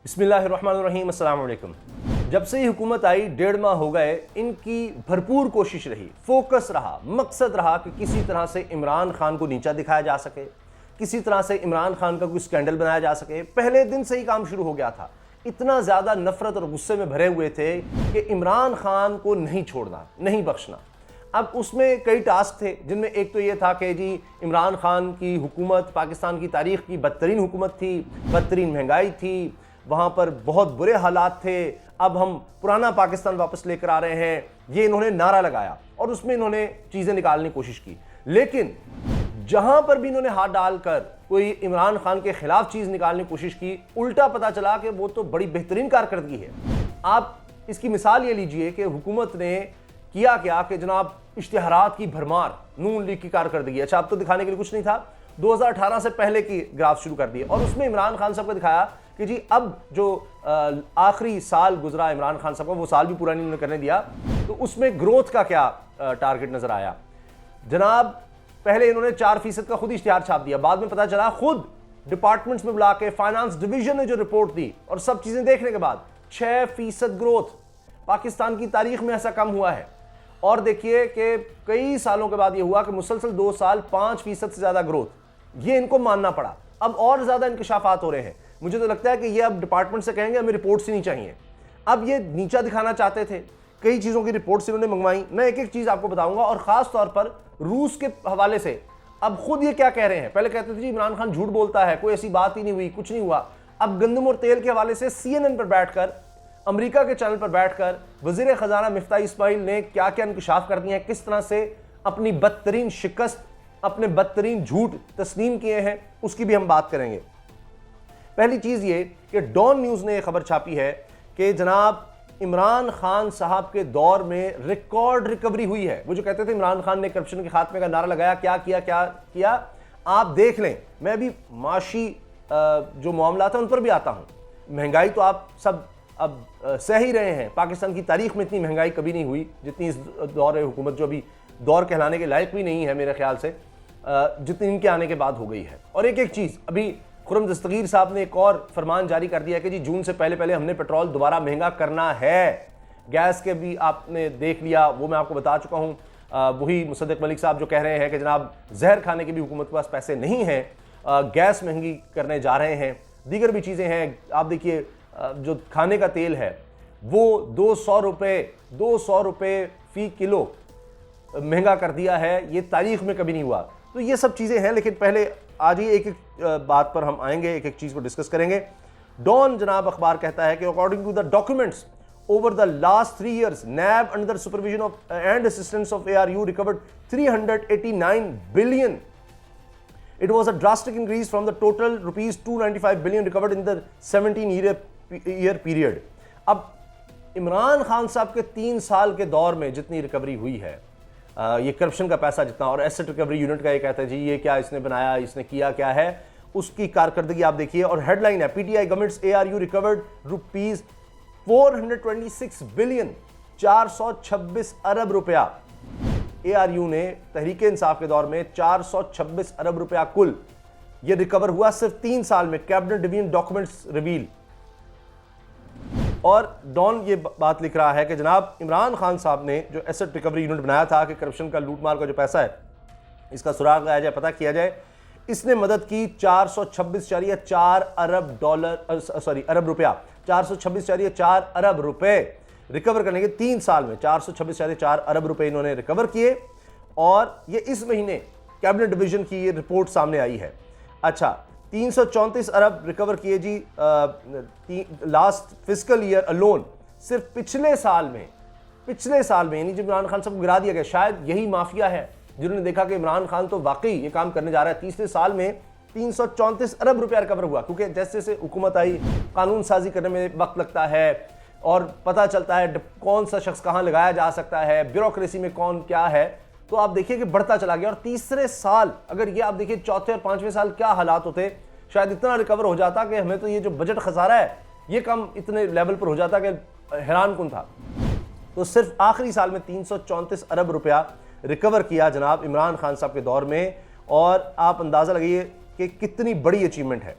बिस्मिल्लाहिर्रहमानिर्रहीम, अस्सलाम वालेकुम। जब से ये हुकूमत आई 1.5 माह हो गए, इनकी भरपूर कोशिश रही, फोकस रहा, मकसद रहा कि किसी तरह से इमरान खान को नीचा दिखाया जा सके, किसी तरह से इमरान खान का कोई स्कैंडल बनाया जा सके। पहले दिन से ही काम शुरू हो गया था। इतना ज़्यादा नफरत और गुस्से में भरे हुए थे कि इमरान खान को नहीं छोड़ना, नहीं बख्शना। अब उसमें कई टास्क थे, जिनमें एक तो ये था कि जी इमरान खान की हुकूमत पाकिस्तान की तारीख़ की बदतरीन हुकूमत थी, बदतरीन महंगाई थी, वहाँ पर बहुत बुरे हालात थे, अब हम पुराना पाकिस्तान वापस लेकर आ रहे हैं, ये इन्होंने नारा लगाया और उसमें इन्होंने चीज़ें निकालने की कोशिश की। लेकिन जहाँ पर भी इन्होंने हाथ डालकर कोई इमरान खान के खिलाफ चीज़ निकालने की कोशिश की, उल्टा पता चला कि वो तो बड़ी बेहतरीन कारकर्दगी है। आप इसकी मिसाल ये लीजिए कि हुकूमत ने किया क्या कि जनाब इश्तिहारात की भरमार, नून लीग की कारकर्दगी। अच्छा, अब तो दिखाने के लिए कुछ नहीं था, 2018 से पहले की ग्राफ शुरू कर दिए और उसमें इमरान खान साहब को दिखाया कि जी अब जो आखिरी साल गुजरा इमरान खान साहब का, वो साल भी पूरा नहीं करने दिया, तो उसमें ग्रोथ का क्या टारगेट नजर आया। जनाब पहले इन्होंने 4% का खुद इश्तिहार छाप दिया, बाद में पता चला खुद डिपार्टमेंट्स में बुला के फाइनेंस डिवीजन ने जो रिपोर्ट दी और सब चीजें देखने के बाद 6% ग्रोथ। पाकिस्तान की तारीख में ऐसा कम हुआ है। और देखिए कि कई सालों के बाद ये हुआ कि मुसलसल 2 साल 5% से ज्यादा ग्रोथ, ये इनको मानना पड़ा। अब और ज्यादा इंकशाफात हो रहे हैं। मुझे तो लगता है कि ये अब डिपार्टमेंट से कहेंगे हमें रिपोर्ट्स ही नहीं चाहिए। अब ये नीचा दिखाना चाहते थे, कई चीज़ों की रिपोर्ट्स इन्होंने मंगवाई। मैं एक एक चीज़ आपको बताऊंगा और ख़ास तौर पर रूस के हवाले से। अब खुद ये क्या कह रहे हैं, पहले कहते थे जी इमरान खान झूठ बोलता है, कोई ऐसी बात ही नहीं हुई, कुछ नहीं हुआ। अब गंदम और तेल के हवाले से CNN पर बैठकर, अमेरिका के चैनल पर बैठकर वज़ीर ख़जाना मिफ्ताह इस्माइल ने क्या क्या इंकशाफ कर दिए हैं, किस तरह से अपनी बदतरीन शिकस्त, अपने बदतरीन झूठ तस्लीम किए हैं, उसकी भी हम बात करेंगे। पहली चीज़ ये कि डॉन न्यूज़ ने खबर छापी है कि जनाब इमरान खान साहब के दौर में रिकॉर्ड रिकवरी हुई है। वो जो कहते थे इमरान खान ने करप्शन के खात्मे का नारा लगाया, क्या किया आप देख लें। मैं अभी माशी जो मामला था उन पर भी आता हूँ। महंगाई तो आप सब अब सह ही रहे हैं। पाकिस्तान की तारीख में इतनी महंगाई कभी नहीं हुई जितनी इस दौर हुकूमत, जो अभी दौर कहलाने के लायक भी नहीं है मेरे ख्याल से, जितनी इनके आने के बाद हो गई है। और एक एक चीज़, अभी खुर्रम दस्तगीर साहब ने एक और फरमान जारी कर दिया कि जी जून से पहले हमने पेट्रोल दोबारा महंगा करना है। गैस के भी आपने देख लिया, वो मैं आपको बता चुका हूँ। वही मुसद्दिक मलिक साहब जो कह रहे हैं कि जनाब जहर खाने के भी हुकूमत के पास पैसे नहीं हैं, गैस महंगी करने जा रहे हैं, दीगर भी चीज़ें हैं। आप देखिए जो खाने का तेल है वो 200 रुपये फ़ी किलो महंगा कर दिया है, ये तारीख में कभी नहीं हुआ। तो ये सब चीज़ें हैं। लेकिन पहले आज ही एक एक बात पर हम आएंगे, एक एक चीज़ को डिस्कस करेंगे। डॉन जनाब अखबार कहता है कि according to the documents over the last 3 years NAB under supervision of and assistance of ARU recovered 389 billion. It was a drastic increase from the total rupees 295 billion recovered in the 17-year period. अब इमरान खान साहब के 3 साल के दौर में जितनी recovery हुई है, ये करप्शन का पैसा जितना, और एसेट रिकवरी यूनिट का ये कहता है जी ये क्या इसने बनाया, इसने किया क्या है, उसकी कारकर्दगी आप देखिए। और हेडलाइन है PTI governments ARU recovered rupees 426 billion, 426 अरब रुपया। ARU ने तहरीक इंसाफ के दौर में 426 अरब रुपया कुल ये रिकवर हुआ सिर्फ 3 साल में। Cabinet division documents reveal. और डॉन ये बात लिख रहा है कि जनाब इमरान खान साहब ने जो एसेट रिकवरी यूनिट बनाया था कि करप्शन का, लूटमार का जो पैसा है इसका सुराग लगाया जाए, पता किया जाए, इसने मदद की 426.4 अरब अरब रुपया, 426.4 अरब रुपए रिकवर करने के 3 साल में 426.4 अरब रुपए इन्होंने रिकवर किए। और ये इस महीने कैबिनेट डिवीजन की ये रिपोर्ट सामने आई है। अच्छा, 334 अरब रिकवर किए जी लास्ट फिस्कल ईयर अलोन, सिर्फ पिछले साल में, यानी जब इमरान खान साहब को गिरा दिया गया, शायद यही माफिया है जिन्होंने देखा कि इमरान खान तो वाकई ये काम करने जा रहा है। तीसरे साल में 334 अरब रुपया रिकवर हुआ, क्योंकि जैसे जैसे हुकूमत आई, कानून साजी करने में वक्त लगता है और पता चलता है कौन सा शख्स कहाँ लगाया जा सकता है, ब्यूरोक्रेसी में कौन क्या है, तो आप देखिए कि बढ़ता चला गया। और तीसरे साल, अगर ये आप देखिए चौथे और 5वें साल क्या हालात होते, शायद इतना रिकवर हो जाता कि हमें तो ये जो बजट खसारा है ये कम इतने लेवल पर हो जाता कि हैरान कुन था। तो सिर्फ आखिरी साल में 334 अरब रुपया रिकवर किया जनाब इमरान खान साहब के दौर में, और आप अंदाज़ा लगाइए कि कितनी बड़ी अचीवमेंट है।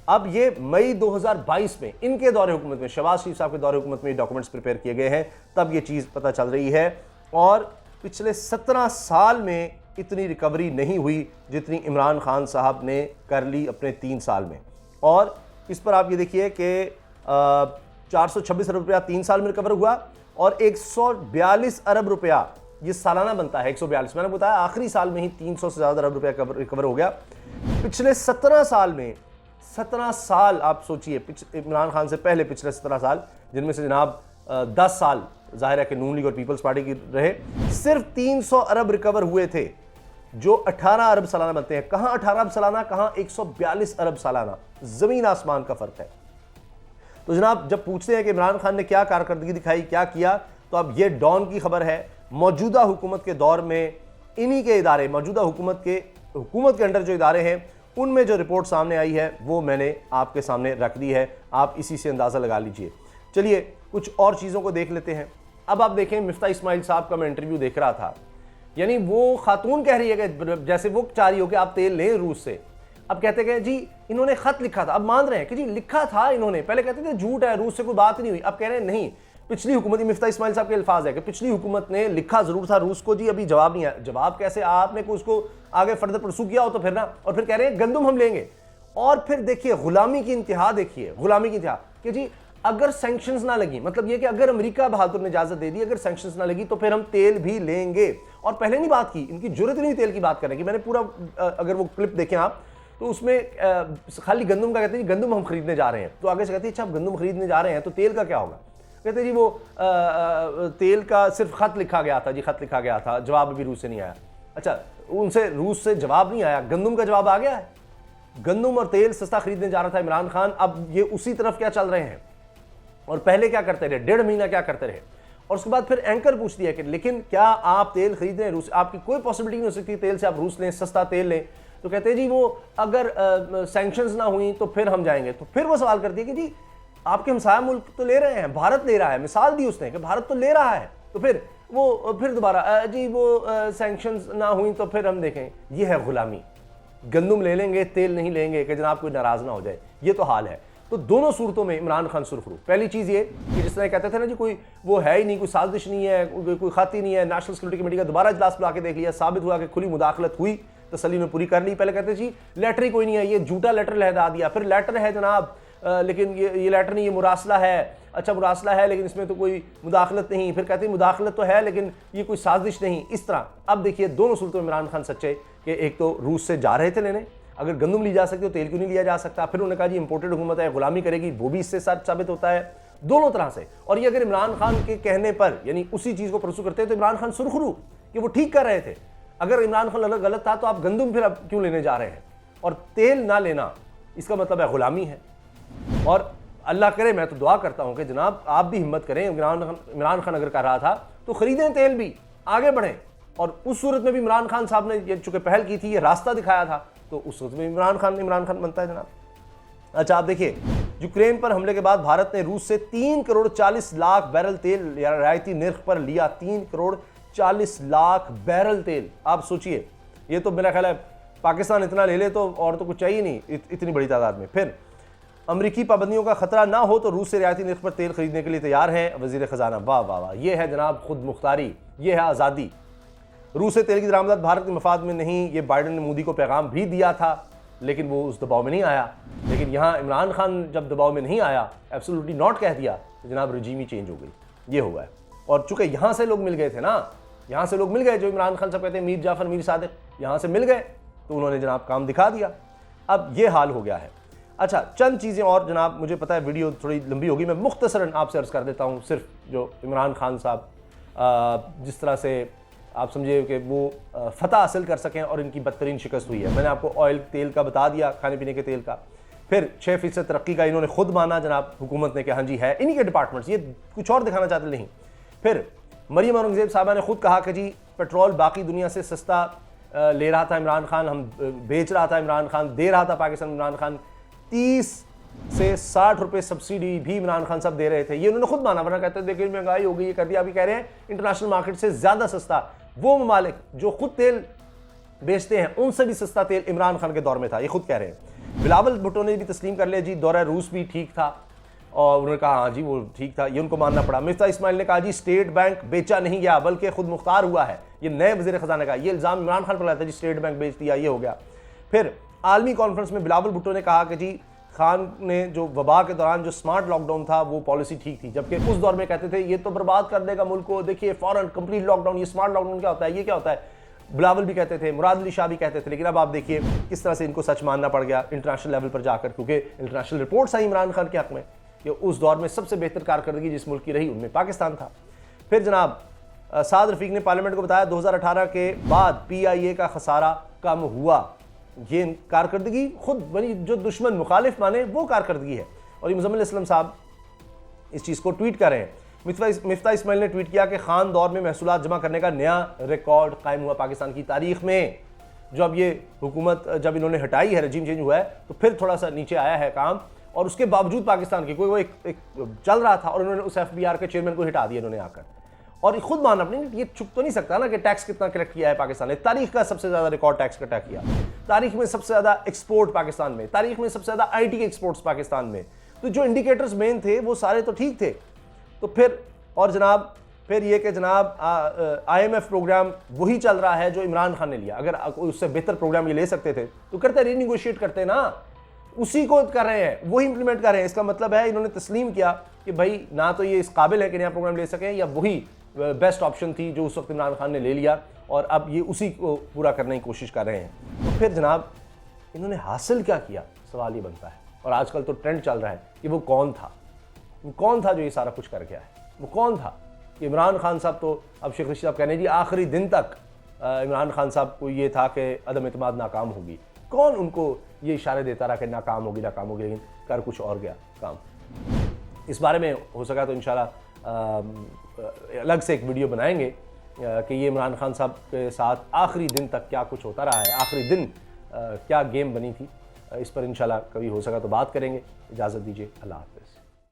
अब ये मई 2022 में इनके दौरे हुकूमत में, शहबाज शरीफ साहब के दौरे हुकूमत में डॉक्यूमेंट्स प्रिपेयर किए गए हैं, तब ये चीज़ पता चल रही है। और पिछले 17 साल में इतनी रिकवरी नहीं हुई जितनी इमरान खान साहब ने कर ली अपने 3 साल में। और इस पर आप ये देखिए कि 426 अरब रुपया 3 साल में रिकवर हुआ और 142 अरब रुपया ये सालाना बनता है। 142 मैंने बताया आखिरी साल में ही 300 से ज़्यादा अरब रुपया रिकवर हो गया। पिछले 17 साल में, 17 साल आप सोचिए, इमरान खान से पहले पिछले 17 साल, जिनमें से जनाब 10 साल जाहिर है कि नून लीग और पीपल्स पार्टी की रहे, सिर्फ 300 अरब रिकवर हुए थे जो 18 अरब सालाना बनते हैं। कहां 18 अरब सालाना, कहां 142 अरब सालाना, जमीन आसमान का फर्क है। तो जनाब जब पूछते हैं कि इमरान खान ने क्या कारकर्दगी दिखाई, क्या किया, तो अब ये डॉन की खबर है। मौजूदा हुकूमत के दौर में इन्हीं के इदारे, मौजूदा हुकूमत के अंडर जो इदारे हैं, उनमें जो रिपोर्ट सामने आई है वो मैंने आपके सामने रख दी है। आप इसी से अंदाज़ा लगा लीजिए। चलिए कुछ और चीज़ों को देख लेते हैं। अब आप देखें, मिफ्ता इस्माइल साहब का मैं इंटरव्यू देख रहा था, यानी वो खातून कह रही है कि जैसे वो चाह रही हो कि आप तेल लें रूस से, अब कहते हैं जी इन्होंने खत लिखा था। अब मान रहे हैं कि जी लिखा था इन्होंने, पहले कहते थे झूठ है, रूस से कोई बात नहीं हुई, अब कह रहे हैं नहीं, पिछली हुकूमत, मिफ्ता इस्माइल साहब के अल्फाज है कि पिछली हुकूमत ने लिखा जरूर था रूस को, जी अभी जवाब नहीं आया। जवाब कैसे, आपने को उसको आगे फर्दर परसू किया हो तो फिर ना, और फिर कह रहे हैं गंदम हम लेंगे। और फिर देखिए गुलामी की इंतहा, देखिए गुलामी की इंतहा कि जी अगर सैंक्शंस ना लगी, मतलब ये कि अगर अमेरिका बहादुर ने इजाजत दे दी, अगर सैंक्शंस ना लगी तो फिर हम तेल भी लेंगे। और पहले नहीं बात की, इनकी जरूरत नहीं तेल की बात करने की। मैंने पूरा अगर वो क्लिप देखें आप तो उसमें खाली गंदम का कहते हैं गंदम हम खरीदने जा रहे हैं, तो आगे से कहते हैं अच्छा आप गंदम खरीदने जा रहे हैं तो तेल का क्या होगा, कहते हैं जी वो तेल का सिर्फ खत लिखा गया था, जी खत लिखा गया था, जवाब अभी रूस से नहीं आया। अच्छा उनसे रूस से जवाब नहीं आया, गंदम का जवाब आ गया है। गंदम और तेल सस्ता खरीदने जा रहा था इमरान खान, अब ये उसी तरफ क्या चल रहे हैं। और पहले क्या करते रहे, 1.5 महीना क्या करते रहे, और उसके बाद फिर एंकर पूछ दिया कि लेकिन क्या आप तेल खरीद रहे हैं रूस, आपकी कोई पॉसिबिलिटी नहीं हो सकती तेल से आप रूस लें, सस्ता तेल लें। तो कहते हैं जी वो अगर सैंक्शंस ना हुई तो फिर हम जाएंगे। तो फिर वो सवाल करती है कि जी आपके हमसाया मुल्क तो ले रहे हैं, भारत ले रहा है, मिसाल दी उसने कि भारत तो ले रहा है, तो फिर वो फिर दोबारा जी वो सैंक्शंस ना हुई तो फिर हम देखें। ये है गुलामी, गंदम ले लेंगे तेल नहीं लेंगे कि जनाब कोई नाराज ना हो जाए, ये तो हाल है। तो दोनों सूरतों में इमरान खान सुरखरू। पहली चीज़ ये कि जिस तरह कहते थे ना जी कोई वो है ही नहीं, कोई साजिश नहीं है, कोई खाती नहीं है, नेशनल सिक्योरिटी कमेटी का दोबारा इजलास बुला के देख लिया, साबित हुआ कि खुली मुदाखलत हुई, तसल्ली में पूरी कर ली। पहले कहते जी लेटर ही कोई नहीं है, ये झूठा लेटर लहदा दिया, फिर लेटर है जनाब लेकिन ये लेटर नहीं, ये मुरासला है। अच्छा मुरासला है लेकिन इसमें तो कोई मुदाखलत नहीं, फिर कहते हैं मुदाखलत तो है लेकिन ये कोई साजिश नहीं, इस तरह। अब देखिए दोनों सूरतों में इमरान खान सच्चे कि एक तो रूस से जा रहे थे लेने, अगर गंदम ली जा सकती हो तेल क्यों नहीं लिया जा सकता। फिर उन्होंने कहा जी इंपोर्टेड हुकूमत है, गुलामी करेगी, वो भी इससे साबित होता है दोनों तरह से। और ये अगर इमरान खान के कहने पर यानी उसी चीज़ को परसू करते हैं तो इमरान खान सुरखरू कि वो ठीक कर रहे थे। अगर इमरान खान गलत था तो आप गंदम फिर अब क्यों लेने जा रहे हैं, और तेल ना लेना इसका मतलब है गुलामी है। और अल्लाह करे, मैं तो दुआ करता हूं कि जनाब आप भी हिम्मत करें, इमरान खान अगर कर रहा था तो खरीदें तेल भी, आगे बढ़ें। और उस सूरत में भी इमरान खान साहब ने ये चूंकि पहल की थी, ये रास्ता दिखाया था, तो उस सूरत में इमरान खान बनता है जनाब। अच्छा आप देखिए यूक्रेन पर हमले के बाद भारत ने रूस से 3 करोड़ 40 लाख बैरल तेल रियायती निर्ख पर लिया। 3 करोड़ 40 लाख बैरल तेल, आप सोचिए, ये तो मेरा ख्याल है पाकिस्तान इतना ले ले तो और तो कुछ चाहिए नहीं इतनी बड़ी तादाद में। फिर अमरीकी पाबंदियों का खतरा ना हो तो रूस से रियायती निर्ख पर तेल खरीदने के लिए तैयार हैं वजीर खजाना। वाह वाह वाह, ये है जनाब खुद मुख्तारी, ये है आज़ादी। रूस से तेल की दरामद भारत के मफाद में नहीं, ये बाइडेन ने मोदी को पैगाम भी दिया था लेकिन वो उस दबाव में नहीं आया। लेकिन यहाँ इमरान खान जब दबाव में नहीं आया, एब्सोल्युटली नॉट कह दिया, तो जनाब रजीम ही चेंज हो गई, ये हुआ है। और चूंकि यहाँ से लोग मिल गए थे ना, यहाँ से लोग मिल गए जो इमरान खान साहब कहते हैं मीर जाफर मीर सादिक, यहाँ से मिल गए तो उन्होंने जनाब काम दिखा दिया। अब ये हाल हो गया है। अच्छा चंद चीज़ें और जनाब, मुझे पता है वीडियो थोड़ी लंबी होगी, मैं मुख्तसरन आपसे अर्ज़ कर देता हूँ। सिर्फ जो इमरान खान साहब जिस तरह से आप समझिए कि वो फतह हासिल कर सकें और इनकी बदतरीन शिकस्त हुई है। मैंने आपको ऑयल तेल का बता दिया, खाने पीने के तेल का। फिर 6% तरक्की का इन्होंने खुद माना जनाब हुकूमत ने कि हाँ जी है, इन्हीं के डिपार्टमेंट्स, ये कुछ और दिखाना चाहते नहीं। फिर मरियम औरंगजेब साहबा ने खुद कहा कि जी पेट्रोल बाकी दुनिया से सस्ता ले रहा था इमरान खान, हम बेच रहा था इमरान खान, दे रहा था पाकिस्तान इमरान खान, 30 से 60 रुपये सब्सिडी भी इमरान खान साहब दे रहे थे। ये उन्होंने खुद माना, वरना कहते देखिए महंगाई हो गई, ये कर दिया। अभी कह रहे हैं इंटरनेशनल मार्केट से ज़्यादा सस्ता, वो ममालिक जो खुद तेल बेचते हैं उनसे भी सस्ता तेल इमरान खान के दौर में था, ये खुद कह रहे हैं। बिलावल भुट्टो ने भी तस्लीम कर लिया जी दौरा रूस भी ठीक था, और उन्होंने कहा हाँ जी वो ठीक था, ये उनको मानना पड़ा। मिफ्ता इस्माइल ने कहा जी स्टेट बैंक बेचा नहीं गया बल्कि खुद मुख्तार हुआ है, ये नए वज़ीर ख़ज़ाना का ये इल्ज़ाम इमरान खान पर लगाया था जी स्टेट बैंक बेच दिया, ये हो गया। फिर आलमी कॉन्फ्रेंस में बिलावल भुट्टो ने कहा कि जी खान ने जो वबा के दौरान जो स्मार्ट लॉकडाउन था वो पॉलिसी ठीक थी, जबकि उस दौर में कहते थे ये तो बर्बाद कर देगा मुल्क को, देखिए फौरन कंप्लीट लॉकडाउन, ये स्मार्ट लॉकडाउन क्या होता है, ये क्या होता है। बिलावल भी कहते थे, मुराद अली शाह भी कहते थे, लेकिन अब आप देखिए किस तरह से इनको सच मानना पड़ गया इंटरनेशनल लेवल पर जाकर, क्योंकि इंटरनेशनल रिपोर्ट्स आई इमरान खान के हक में कि उस दौर में सबसे बेहतर कारकर्दगी जिस मुल्क की रही उनमें पाकिस्तान था। फिर जनाब साद रफीक ने पार्लियामेंट को बताया 2018 के बाद PIA का खसारा कम हुआ, ये कारकर्दगी खुद बनी, जो दुश्मन मुखालिफ माने वो कारकर्दगी है। और ये मुज़म्मिल असलम साहब इस चीज़ को ट्वीट कर रहे हैं। मिफ्ता इस्माइल ने ट्वीट किया कि खान दौर में महसूलात जमा करने का नया रिकॉर्ड कायम हुआ पाकिस्तान की तारीख में। जब ये हुकूमत जब इन्होंने हटाई है, रजीम चेंज हुआ है, तो फिर थोड़ा सा नीचे आया है काम, और उसके बावजूद पाकिस्तान की कोई वो एक चल रहा था और उन्होंने उस FBR के चेयरमैन को हटा दिया इन्होंने आकर, और खुद माना अपने, ये चुप तो नहीं सकता ना कि टैक्स कितना कलेक्ट किया है पाकिस्तान ने। तारीख का सबसे ज़्यादा रिकॉर्ड टैक्स का टैक्स किया, तारीख में सबसे ज़्यादा एक्सपोर्ट पाकिस्तान में, तारीख में सबसे ज़्यादा IT के एक्सपोर्ट्स पाकिस्तान में। तो जो इंडिकेटर्स मेन थे वो सारे तो ठीक थे। तो फिर और जनाब फिर ये कि जनाब IMF प्रोग्राम वही चल रहा है जो इमरान खान ने लिया, अगर उससे बेहतर प्रोग्राम ये ले सकते थे तो करते, रीनिगोशिएट करते ना, उसी को कर रहे हैं, वही इंप्लीमेंट कर रहे हैं। इसका मतलब है इन्होंने तस्लीम किया कि भाई ना तो ये इस काबिल है कि नया प्रोग्राम ले सकें, या वही बेस्ट ऑप्शन थी जो उस वक्त इमरान खान ने ले लिया, और अब ये उसी को पूरा करने की कोशिश कर रहे हैं। तो फिर जनाब इन्होंने हासिल क्या किया, सवाल ये बनता है। और आजकल तो ट्रेंड चल रहा है कि वो कौन था, वो कौन था जो ये सारा कुछ कर गया है, वो कौन था। कि इमरान खान साहब तो अब शेख रशीद साहब कहने जी आखिरी दिन तक इमरान खान साहब को ये था कि अदम एतमाद नाकाम होगी, कौन उनको ये इशारे देता रहा कि नाकाम होगी, लेकिन कर कुछ और गया काम। इस बारे में हो सका तो इंशाल्लाह अलग से एक वीडियो बनाएंगे कि ये इमरान खान साहब के साथ आखिरी दिन तक क्या कुछ होता रहा है, आखिरी दिन क्या गेम बनी थी। इस पर इंशाल्लाह कभी हो सका तो बात करेंगे। इजाज़त दीजिए, अल्लाह हाफ़िज़।